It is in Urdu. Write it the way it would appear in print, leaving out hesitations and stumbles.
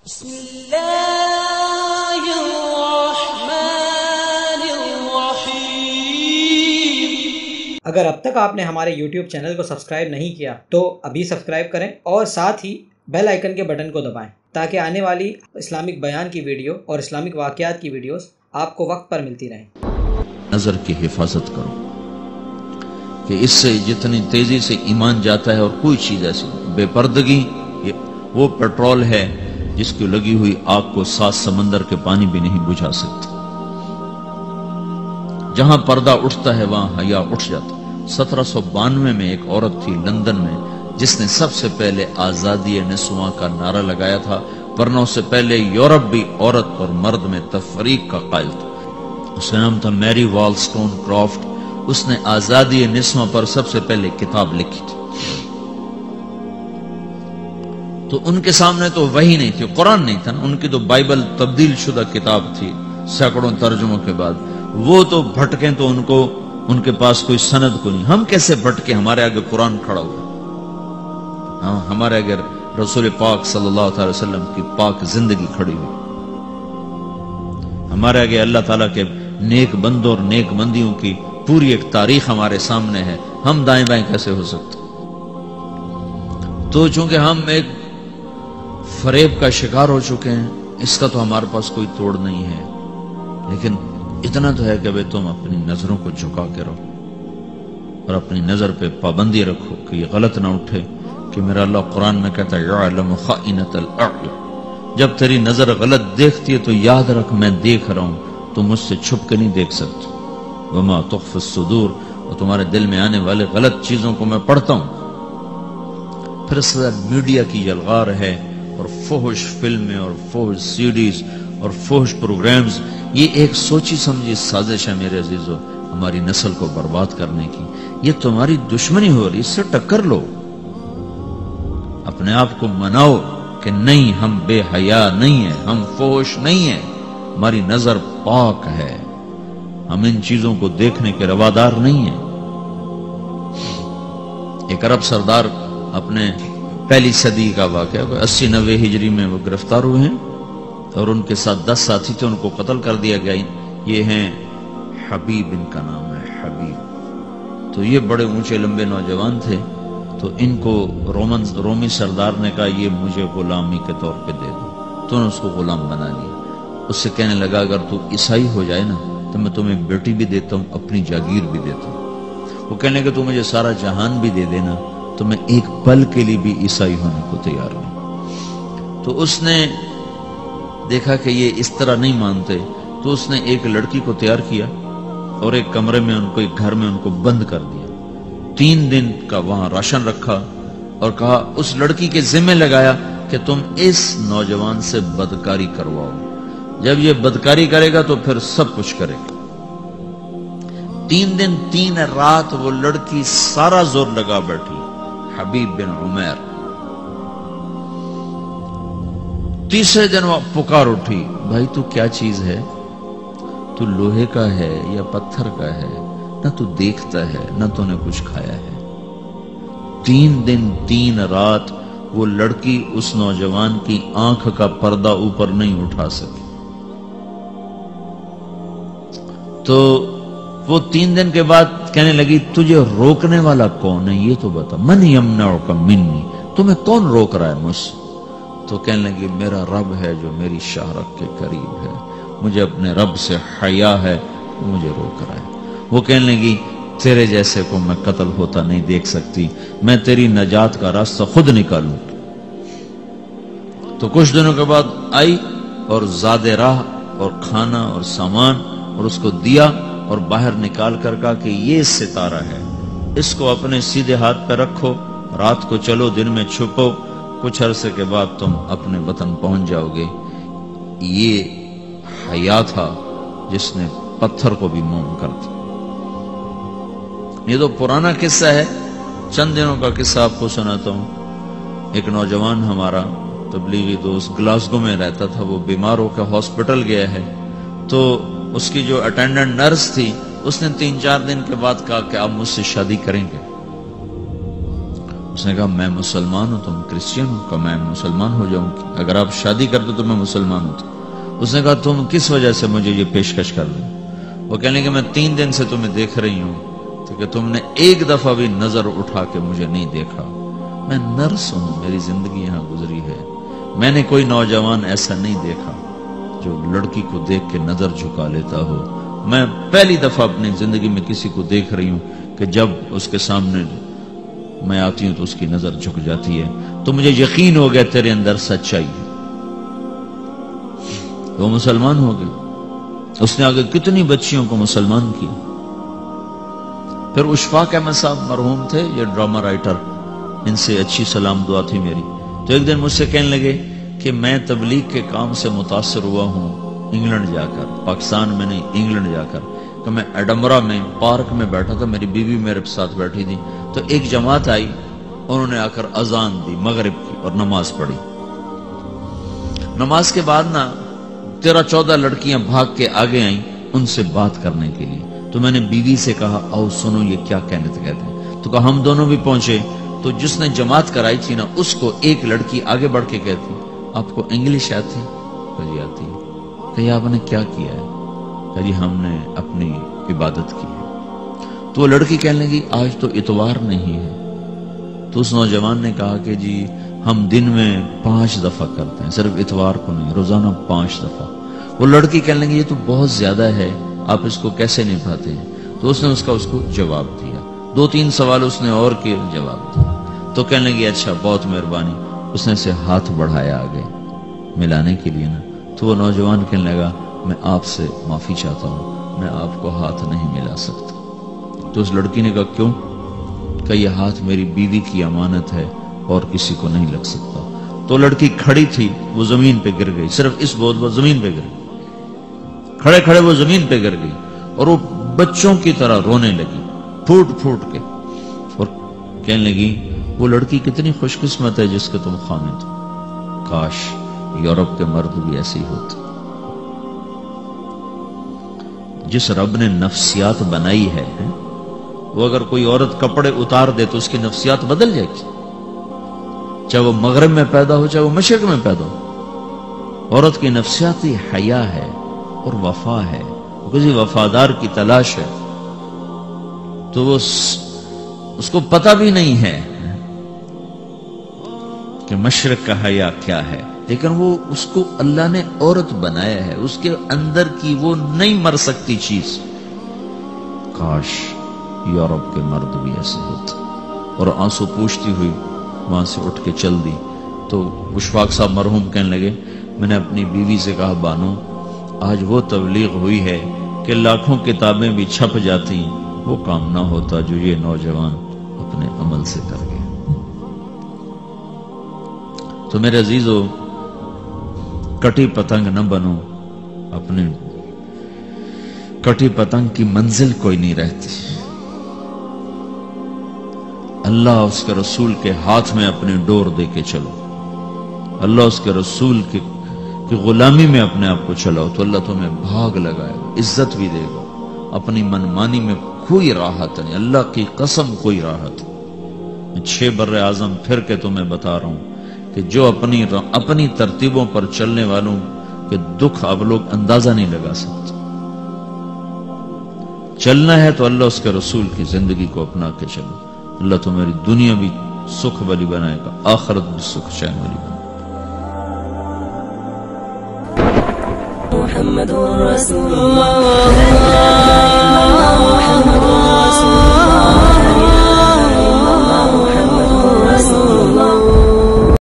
بسم اللہ الرحمن الرحیم۔ اگر اب تک آپ نے ہمارے YouTube چینل کو سبسکرائب نہیں کیا تو ابھی سبسکرائب کریں اور ساتھ ہی بیل آئیکن کے بٹن کو دبائیں تاکہ آنے والی اسلامک بیان کی ویڈیو اور اسلامک واقعات کی ویڈیوز آپ کو وقت پر ملتی رہیں۔ نظر کی حفاظت کرو کہ اس سے جتنی تیزی سے ایمان جاتا ہے اور کوئی چیز ایسی بے پردگی وہ پیٹرول ہے جس کی لگی ہوئی آگ کو 7 سمندر کے پانی بھی نہیں بجھا سکتا۔ جہاں پردہ اٹھتا ہے وہاں حیا اٹھ جاتا۔ 1792 میں ایک عورت تھی لندن میں جس نے سب سے پہلے آزادی نسواں کا نعرہ لگایا تھا، ورنہ اس سے پہلے یورپ بھی عورت اور مرد میں تفریق کا قائل تھا۔ اس کا نام تھا میری والسٹون کرافٹ۔ اس نے آزادی نسواں پر سب سے پہلے کتاب لکھی تھی۔ تو ان کے سامنے تو وحی نہیں تھی، قرآن نہیں تھا، ان کی تو بائبل تبدیل شدہ کتاب تھی سینکڑوں ترجموں کے بعد۔ وہ تو بھٹکیں تو ان کے پاس کوئی سند کو نہیں۔ ہم کیسے بھٹکے؟ ہمارے آگے قرآن کھڑا ہوا، ہمارے آگے رسول پاک صلی اللہ علیہ وسلم کی پاک زندگی کھڑی ہوئی، ہمارے آگے اللہ تعالیٰ کے نیک بندوں اور نیک بندیوں کی پوری ایک تاریخ ہمارے سامنے ہے۔ ہم دائیں بائیں کیسے ہو سکتے؟ تو چونکہ ہم ایک فریب کا شکار ہو چکے ہیں، اس کا تو ہمارے پاس کوئی توڑ نہیں ہے، لیکن اتنا تو ہے کہ تم اپنی نظروں کو جھکا کے رہو اور اپنی نظر پہ پابندی رکھو کہ یہ غلط نہ اٹھے کہ میرا اللہ قرآن میں کہتا ہے یعلم خائنۃ الاعین۔ جب تیری نظر غلط دیکھتی ہے تو یاد رکھ میں دیکھ رہا ہوں، تم مجھ سے چھپ کے نہیں دیکھ سکتے۔ وما تخفی الصدور، اور تمہارے دل میں آنے والے غلط چیزوں کو میں پڑھتا ہوں۔ پھر اس طرح میڈیا کی یلغار ہے اور فحش فلمیں اور فحش سیڈیز اور فحش پروگرامز، یہ ایک سوچی سمجھی سازش ہے میرے عزیزو ہماری نسل کو برباد کرنے کی۔ یہ تمہاری دشمنی ہو رہی، اس سے ٹکر لو، اپنے آپ کو مناؤ کہ نہیں، ہم بے حیا نہیں ہیں، ہم فحش نہیں ہیں، ہماری نظر پاک ہے، ہم ان چیزوں کو دیکھنے کے روادار نہیں ہیں۔ ایک عرب سردار اپنے پہلی صدی کا واقعہ 80-90 ہجری میں وہ گرفتار ہوئے ہیں اور ان کے ساتھ 10 ساتھی تھے، ان کو قتل کر دیا گیا۔ یہ ہیں حبیب، ان کا نام ہے حبیب۔ تو یہ بڑے اونچے لمبے نوجوان تھے، تو ان کو رومی سردار نے کہا یہ مجھے غلامی کے طور پہ دے دو، تو انہوں نے اس کو غلام بنا لیا۔ اس سے کہنے لگا اگر تو عیسائی ہو جائے نا تو میں تمہیں بیٹی بھی دیتا ہوں، اپنی جاگیر بھی دیتا ہوں۔ وہ کہنے لگا تو مجھے سارا جہان بھی دے دینا تو میں ایک پل کے لیے بھی عیسائی ہونے کو تیار ہوں۔ تو اس نے دیکھا کہ یہ اس طرح نہیں مانتے، تو اس نے ایک لڑکی کو تیار کیا اور ایک کمرے میں ان کو، ایک گھر میں ان کو بند کر دیا۔ 3 دن کا وہاں راشن رکھا اور کہا، اس لڑکی کے ذمہ لگایا کہ تم اس نوجوان سے بدکاری کرواؤ، جب یہ بدکاری کرے گا تو پھر سب کچھ کرے گا۔ 3 دن 3 رات وہ لڑکی سارا زور لگا بیٹھی، حبیب بن عمیر۔ تیسرے دن وہ پکار اٹھی، بھائی تو کیا چیز ہے؟ تو لوہے کا ہے یا پتھر کا ہے؟ نہ تو دیکھتا ہے نہ تو نے کچھ کھایا ہے۔ 3 دن 3 رات وہ لڑکی اس نوجوان کی آنکھ کا پردہ اوپر نہیں اٹھا سکی۔ تو وہ 3 دن کے بعد کہنے لگی تجھے روکنے والا کون ہے یہ تو بتا، من یمنعک منی، تمہیں کون روک رہا ہے مجھ سے؟ تو کہنے لگی میرا رب ہے جو میری شہرت کے قریب ہے، مجھے اپنے رب سے حیا ہے، مجھے روک رہا ہے۔ وہ کہنے لگی تیرے جیسے کو میں قتل ہوتا نہیں دیکھ سکتی، میں تیری نجات کا راستہ خود نکالوں۔ تو کچھ دنوں کے بعد آئی اور زاد راہ اور کھانا اور سامان اور اس کو دیا اور باہر نکال کر کہا کہ یہ ستارہ ہے، اس کو اپنے سیدھے ہاتھ پہ رکھو، رات کو چلو دن میں چھپو، کچھ عرصے کے بعد تم اپنے وطن پہنچ جاؤ گے۔ یہ حیا تھا جس نے پتھر کو بھی موم کر دیا۔ یہ تو پرانا قصہ ہے، چند دنوں کا قصہ آپ کو سناتا ہوں۔ ایک نوجوان ہمارا تبلیغی دوست گلاسگو میں رہتا تھا، وہ بیمار ہو کے ہاسپٹل گیا ہے، تو اس کی جو اٹینڈنٹ نرس تھی اس نے 3-4 دن کے بعد کہا کہ آپ مجھ سے شادی کریں گے؟ اس نے کہا میں مسلمان ہوں، تم کرسچن ہو؟ کہا میں مسلمان ہو جاؤں گی، اگر آپ شادی کر دو تو میں مسلمان ہوں۔ اس نے کہا تم کس وجہ سے مجھے یہ پیشکش کر دو؟ وہ کہنے کہ میں 3 دن سے تمہیں دیکھ رہی ہوں تو کہ تم نے ایک دفعہ بھی نظر اٹھا کے مجھے نہیں دیکھا، میں نرس ہوں، میری زندگی یہاں گزری ہے، میں نے کوئی نوجوان ایسا نہیں دیکھا جو لڑکی کو دیکھ کے نظر جھکا لیتا ہو، میں پہلی دفعہ اپنی زندگی میں کسی کو دیکھ رہی ہوں کہ جب اس کے سامنے میں آتی ہوں تو اس کی نظر جھک جاتی ہے، تو مجھے یقین ہو گیا تیرے اندر سچائی ہے۔ وہ مسلمان ہو گئی، اس نے آگے کتنی بچیوں کو مسلمان کیا۔ پھر اشفاق احمد صاحب مرحوم تھے، یہ ڈرامہ رائٹر، ان سے اچھی سلام دعا تھی میری، تو ایک دن مجھ سے کہنے لگے کہ میں تبلیغ کے کام سے متاثر ہوا ہوں انگلینڈ جا کر، پاکستان میں نہیں انگلینڈ جا کر، کہ میں ایڈمبرا میں پارک میں بیٹھا تھا، میری بیوی میرے ساتھ بیٹھی تھی، تو ایک جماعت آئی، انہوں نے آ کر اذان دی مغرب کی اور نماز پڑھی۔ نماز کے بعد 13-14 لڑکیاں بھاگ کے آگے آئیں ان سے بات کرنے کے لیے، تو میں نے بیوی سے کہا آؤ سنو یہ کیا کہتے ہیں، تو کہا ہم دونوں بھی پہنچے، تو جس نے جماعت کرائی تھی اس کو ایک لڑکی آگے بڑھ کے کہتی آپ کو انگلش آتی؟ جی آتی۔ کہ آپ نے کیا کیا ہے؟ کہ جی ہم نے اپنی عبادت کی ہے۔ تو وہ لڑکی کہنے لگی آج تو اتوار نہیں ہے، تو اس نوجوان نے کہا کہ جی ہم دن میں 5 دفعہ کرتے ہیں، صرف اتوار کو نہیں، روزانہ 5 دفعہ۔ وہ لڑکی کہنے لگی یہ تو بہت زیادہ ہے، آپ اس کو کیسے نبھاتے ہیں؟ تو اس نے اس کو جواب دیا، 2-3 سوال اس نے اور کے جواب دیا، تو کہنے لگی اچھا بہت مہربانی، اس نے سے ہاتھ بڑھایا آگے ملانے کے لیے تو وہ نوجوان کہنے لگا میں آپ سے معافی چاہتا ہوں، میں آپ کو ہاتھ نہیں ملا سکتا۔ تو اس لڑکی نے کہا کیوں؟ کہ یہ ہاتھ میری بیوی کی امانت ہے اور کسی کو نہیں لگ سکتا۔ تو لڑکی کھڑی تھی، وہ زمین پہ گر گئی، صرف اس بول وہ زمین پہ گر گئی، کھڑے کھڑے وہ زمین پہ گر گئی، اور وہ بچوں کی طرح رونے لگی پھوٹ پھوٹ کے، اور کہنے لگی وہ لڑکی کتنی خوش قسمت ہے جس کے تم خامد ہو، کاش یورپ کے مرد بھی ایسے ہی ہوتے۔ جس رب نے نفسیات بنائی ہے وہ اگر کوئی عورت کپڑے اتار دے تو اس کی نفسیات بدل جائے گی، چاہے وہ مغرب میں پیدا ہو چاہے وہ مشرق میں پیدا ہو۔ عورت کی نفسیاتی حیا ہے اور وفا ہے، کسی وفادار کی تلاش ہے، تو وہ اس کو پتہ بھی نہیں ہے کہ مشرق کا حیا کیا ہے، لیکن وہ اس کو اللہ نے عورت بنایا ہے، اس کے اندر کی وہ نہیں مر سکتی چیز۔ کاش یورپ کے مرد بھی ایسے ہوتے۔ اور آنسو پوچھتی ہوئی وہاں سے اٹھ کے چل دی۔ تو اشفاق صاحب مرحوم کہنے لگے میں نے اپنی بیوی سے کہا بانو آج وہ تبلیغ ہوئی ہے کہ لاکھوں کتابیں بھی چھپ جاتی، وہ کام نہ ہوتا جو یہ نوجوان اپنے عمل سے کر گئے۔ تو میرے عزیزو کٹی پتنگ نہ بنو، اپنے کٹی پتنگ کی منزل کوئی نہیں رہتی۔ اللہ اس کے رسول کے ہاتھ میں اپنی ڈور دے کے چلو، اللہ اس کے رسول کی غلامی میں اپنے آپ کو چلاؤ تو اللہ تمہیں بھاگ لگائے گا، عزت بھی دے گا۔ اپنی منمانی میں کوئی راحت نہیں، اللہ کی قسم کوئی راحت نہیں۔ میں 6 بر اعظم پھر کے تمہیں بتا رہا ہوں کہ جو اپنی ترتیبوں پر چلنے والوں کے دکھ آپ لوگ اندازہ نہیں لگا سکتے۔ چلنا ہے تو اللہ اس کے رسول کی زندگی کو اپنا کے چلو، اللہ تمہاری دنیا بھی سکھ والی بنائے گا، آخرت بھی سکھ چین والی بنائے گا۔ محمد رسول اللہ